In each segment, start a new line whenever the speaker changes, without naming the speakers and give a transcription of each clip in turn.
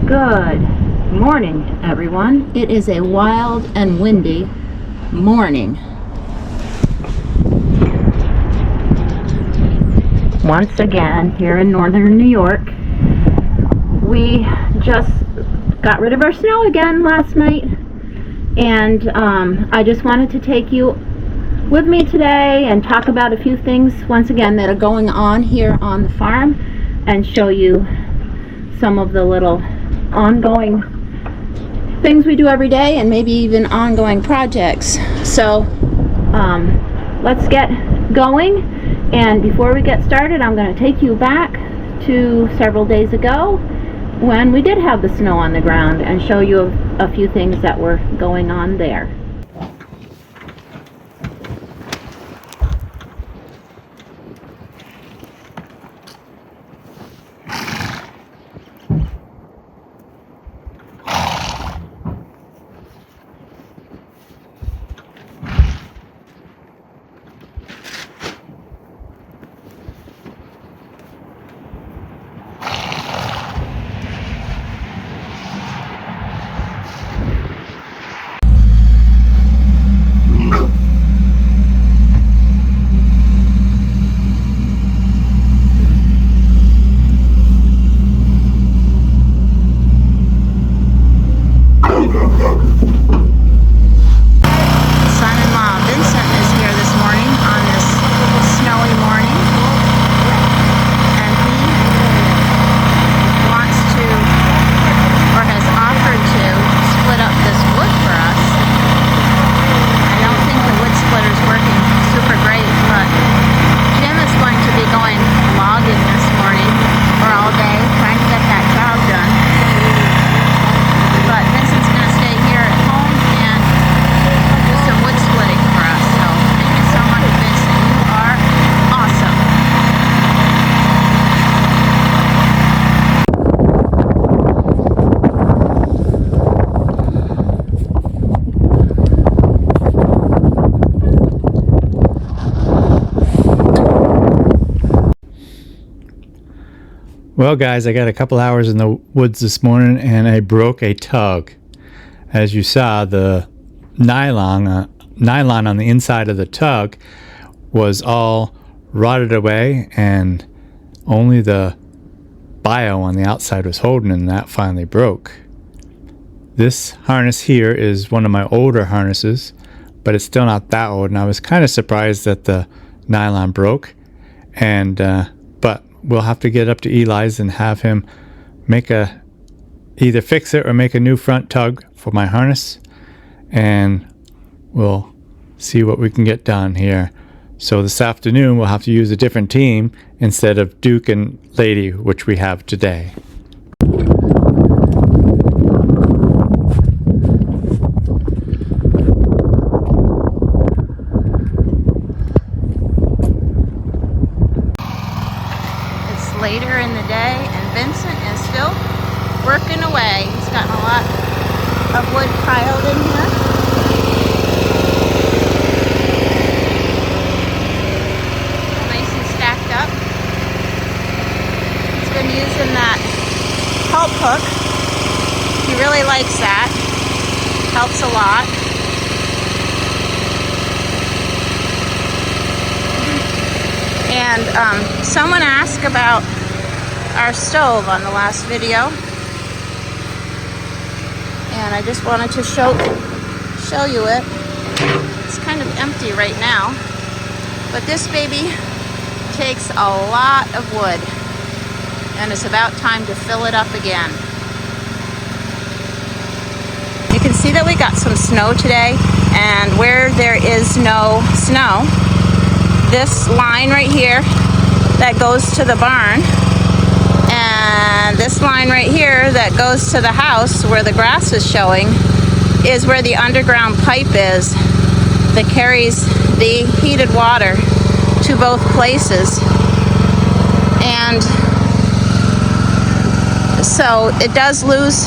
Good morning, everyone. It is a wild and windy morning. Once again, here in northern New York, we just got rid of our snow again last night, and I just wanted to take you with me today and talk about a few things once again that are going on here on the farm and show you some of the little ongoing things we do every day and maybe even ongoing projects. So let's get going, and before we get started, I'm going to take you back to several days ago when we did have the snow on the ground and show you a few things that were going on there.
Well, guys, I got a couple hours in the woods this morning and I broke a tug. As you saw, the nylon on the inside of the tug was all rotted away and only the bio on the outside was holding, and that finally broke. This harness here is one of my older harnesses, but it's still not that old, and I was kind of surprised that the nylon broke, and but we'll have to get up to Eli's and have him either fix it or make a new front tug for my harness, and we'll see what we can get done here. So this afternoon we'll have to use a different team instead of Duke and Lady, which we have today.
Later in the day, and Vincent is still working away. He's gotten a lot of wood piled in here. Nice and stacked up. He's been using that pulp hook. He really likes that. Helps a lot. And someone asked about our stove on the last video, and I just wanted to show you it. It's kind of empty right now, but this baby takes a lot of wood, and it's about time to fill it up again. You can see that we got some snow today, and where there is no snow, this line right here that goes to the barn, and this line right here that goes to the house where the grass is showing, is where the underground pipe is that carries the heated water to both places. And so it does lose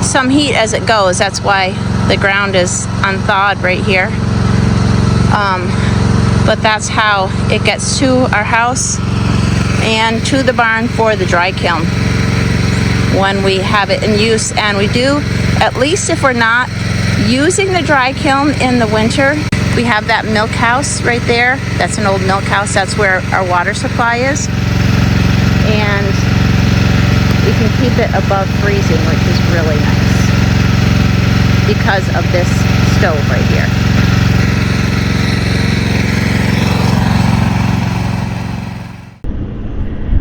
some heat as it goes. That's why the ground is unthawed right here. But that's how it gets to our house and to the barn for the dry kiln. when we have it in use. And we do, at least if we're not using the dry kiln in the winter, we have that milk house right there. That's an old milk house. That's where our water supply is. And we can keep it above freezing, which is really nice because of this stove right here.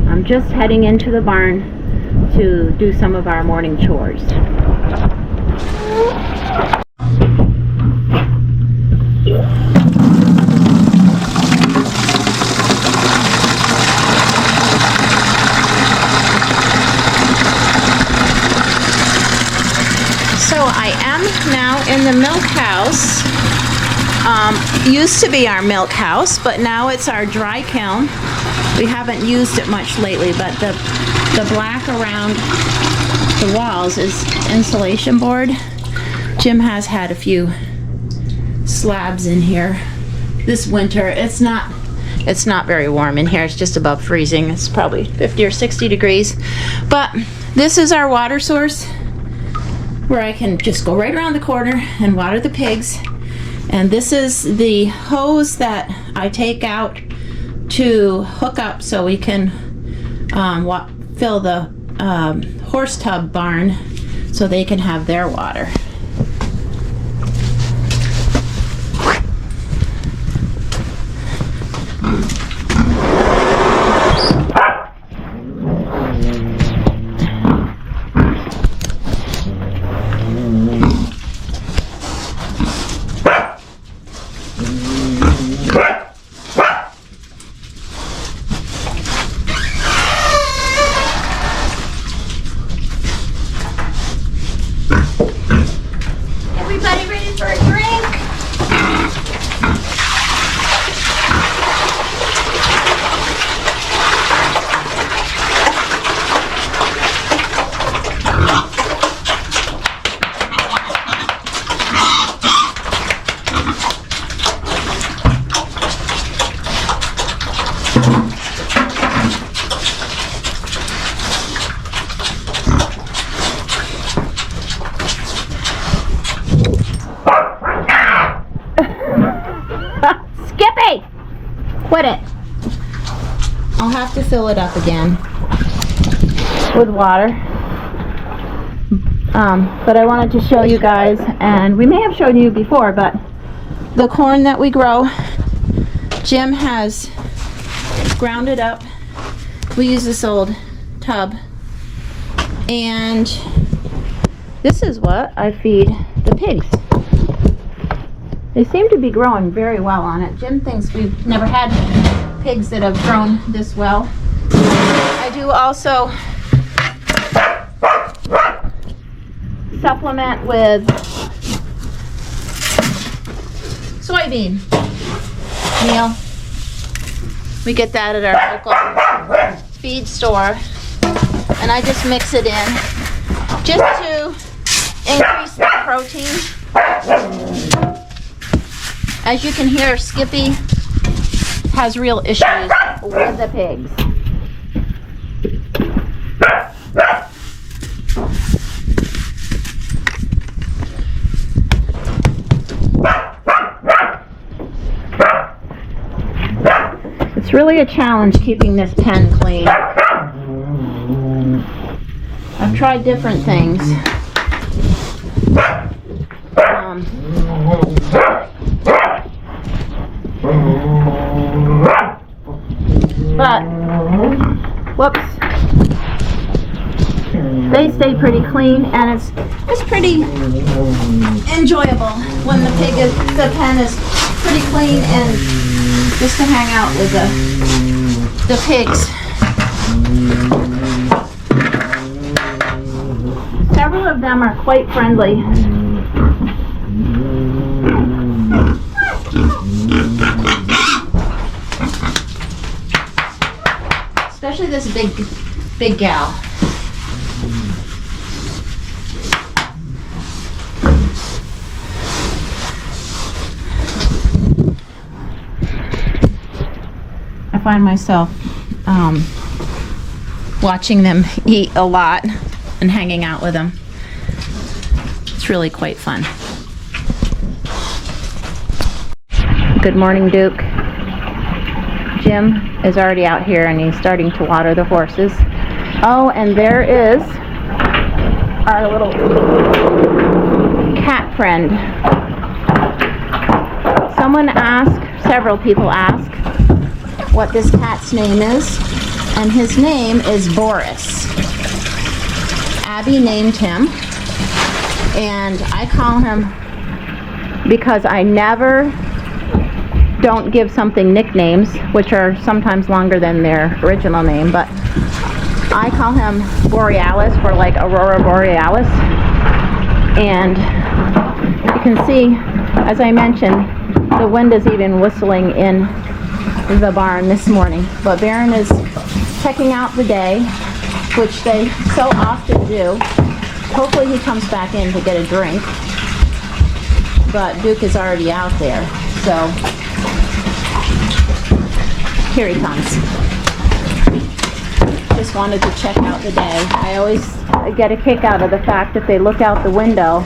I'm just heading into the barn to do some of our morning chores. So I am now in the milk house. Used to be our milk house, but now it's our dry kiln. We haven't used it much lately, but the black around the walls is insulation board. Jim has had a few slabs in here this winter. It's not very warm in here. It's just above freezing. It's probably 50 or 60 degrees. But this is our water source where I can just go right around the corner and water the pigs. And this is the hose that I take out to hook up so we can fill the horse tub barn so they can have their water. Everybody ready for a drink? Skippy! Quit it. I'll have to fill it up again with water. But I wanted to show you guys, and we may have shown you before, but the corn that we grow, Jim has ground it up. We use this old tub, and this is what I feed the pigs. They seem to be growing very well on it. Jim thinks we've never had pigs that have grown this well. I do also supplement with soybean meal. We get that at our local feed store, and I just mix it in just to increase the protein. As you can hear, Skippy has real issues with the pigs. It's really a challenge keeping this pen clean. I've tried different things. But, whoops, they stay pretty clean, and it's pretty enjoyable when the pen is pretty clean, and just to hang out with the pigs. Several of them are quite friendly. Especially this big gal. I find myself watching them eat a lot. and hanging out with him. It's really quite fun. Good morning, Duke. Jim is already out here and he's starting to water the horses. Oh, and there is our little cat friend. Someone asked, several people asked, what this cat's name is, and his name is Boris. Abby named him, and I call him, because I never don't give something nicknames, which are sometimes longer than their original name, but I call him Borealis for like Aurora Borealis. And you can see, as I mentioned, the wind is even whistling in the barn this morning. But Baron is checking out the day, which they so often do. Hopefully he comes back in to get a drink. But Duke is already out there, so here he comes. Just wanted to check out the day. I always get a kick out of the fact if they look out the window,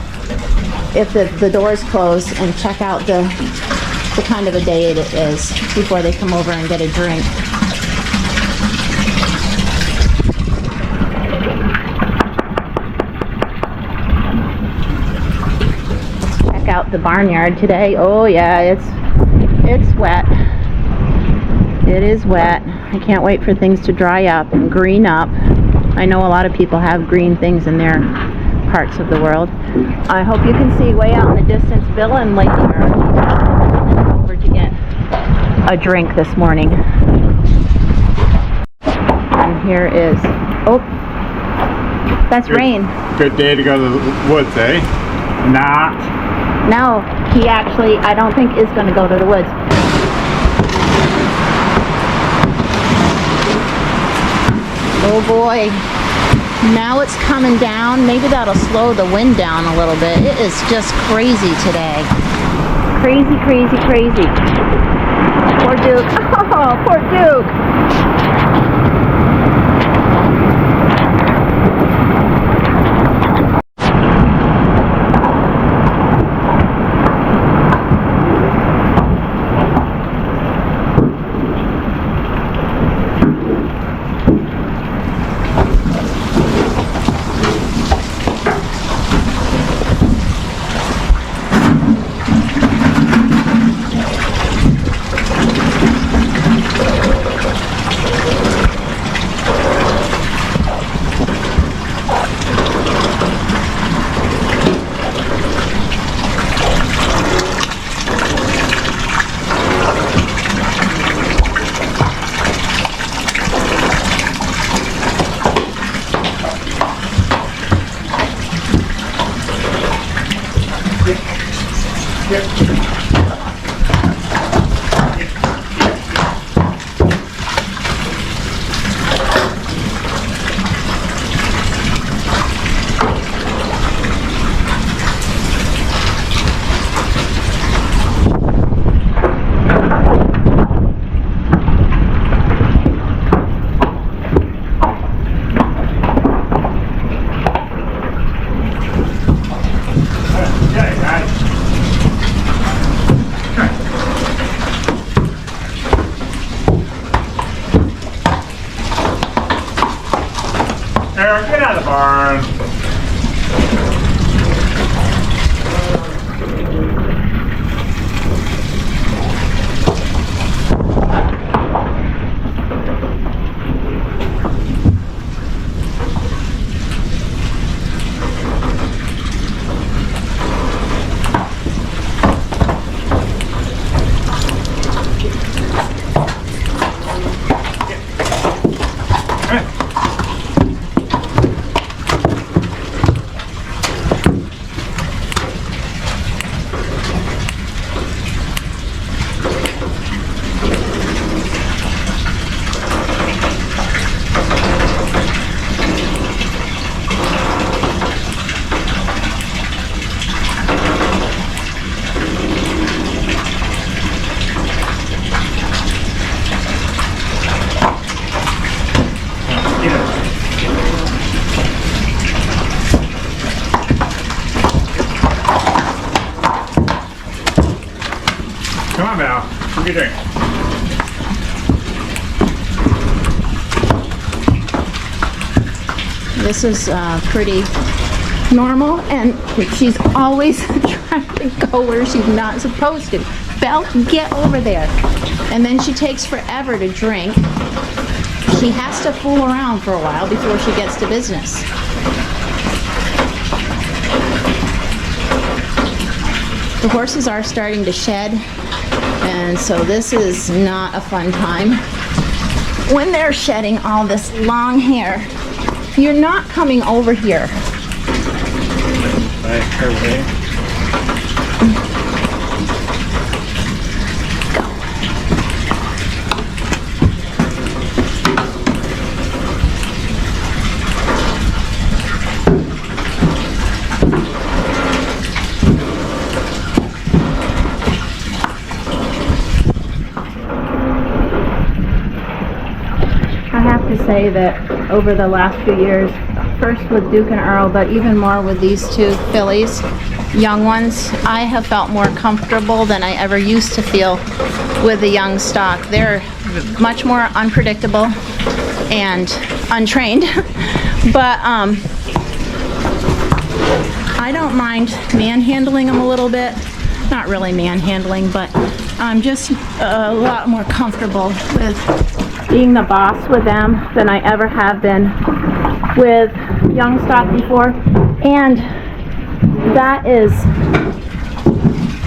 if the door's closed, and check out the kind of a day it is before they come over and get a drink. Let's check out the barnyard today. Oh yeah, it's wet. It is wet. I can't wait for things to dry up and green up. I know a lot of people have green things in their parts of the world. I hope you can see way out in the distance Bill and Lady are over to get a drink this morning. And here is, oh, that's rain.
Good day to go to the woods, eh? Not.
No, he actually, I don't think is going to go to the woods. Oh boy, now it's coming down. Maybe that'll slow the wind down a little bit. It is just crazy today. Crazy, crazy, crazy. Poor Duke. Oh, poor Duke.
Earl, get out of the barn. What do you think?
This is pretty normal, and she's always trying to go where she's not supposed to. Belle, get over there. And then she takes forever to drink. She has to fool around for a while before she gets to business. The horses are starting to shed, and so this is not a fun time. When they're shedding all this long hair, you're not coming over here.
Right, her way.
I have to say that over the last few years, first with Duke and Earl, but even more with these two fillies, young ones, I have felt more comfortable than I ever used to feel with the young stock. They're much more unpredictable and untrained, but I don't mind manhandling them a little bit. Not really manhandling, but I'm just a lot more comfortable with being the boss with them than I ever have been with young stock before. And that is,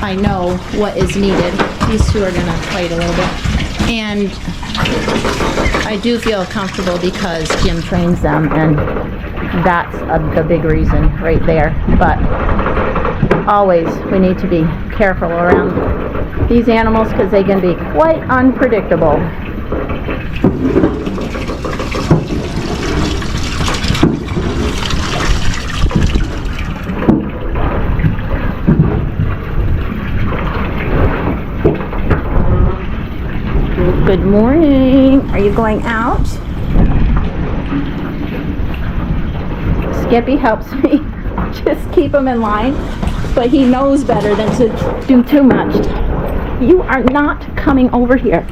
I know what is needed. These two are gonna fight a little bit. And I do feel comfortable because Jim trains them, and that's the big reason right there. But always we need to be careful around these animals because they can be quite unpredictable. Good morning. Are you going out? Skippy helps me just keep him in line, but he knows better than to do too much. You are not coming over here.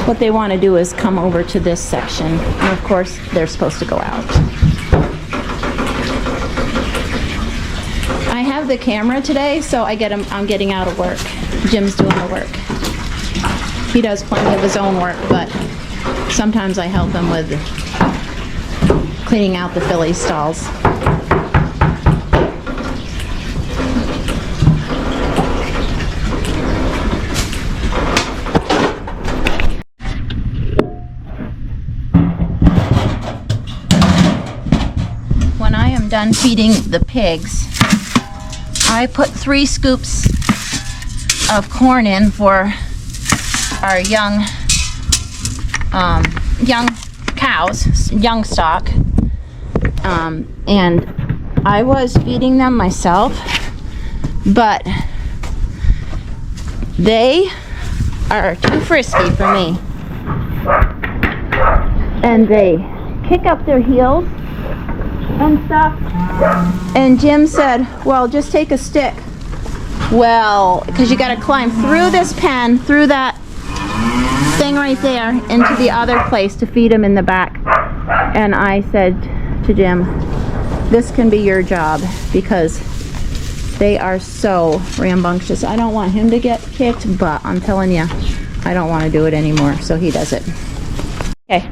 What they want to do is come over to this section, and of course they're supposed to go out. I have the camera today, so I'm getting out of work. Jim's doing the work. He does plenty of his own work, but sometimes I help him with cleaning out the filly stalls. When I am done feeding the pigs, I put 3 scoops of corn in for our young cows, young stock, and I was feeding them myself, but they are too frisky for me, and they kick up their heels and stuff. And Jim said, well, just take a stick. Well, because you got to climb through this pen, through that thing right there, into the other place to feed him in the back. And I said to Jim, this can be your job, because they are so rambunctious. I don't want him to get kicked, but I'm telling you, I don't want to do it anymore, so he does it. Okay.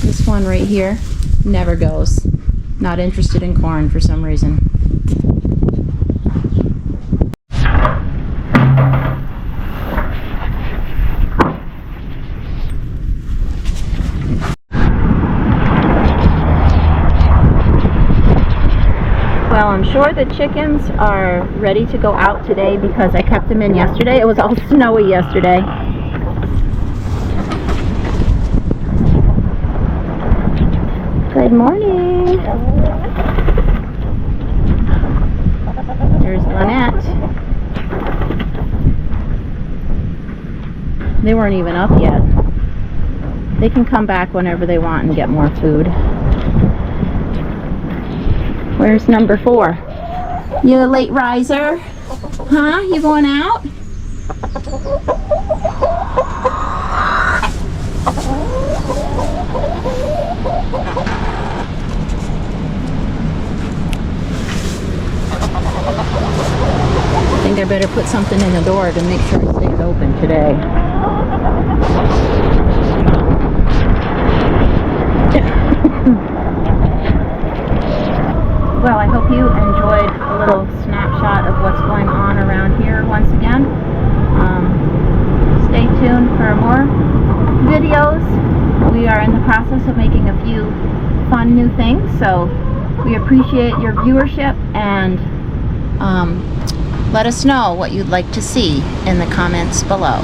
This one right here never goes. Not interested in corn for some reason. Well, I'm sure the chickens are ready to go out today because I kept them in yesterday. It was all snowy yesterday. Good morning. There's Lynette. They weren't even up yet. They can come back whenever they want and get more food. Where's number 4? You a late riser? Huh? You going out? I think I better put something in the door to make sure it stays open today. Well, I hope you enjoyed a little snapshot of what's going on around here once again. Stay tuned for more videos. We are in the process of making a few fun new things, so we appreciate your viewership, and let us know what you'd like to see in the comments below.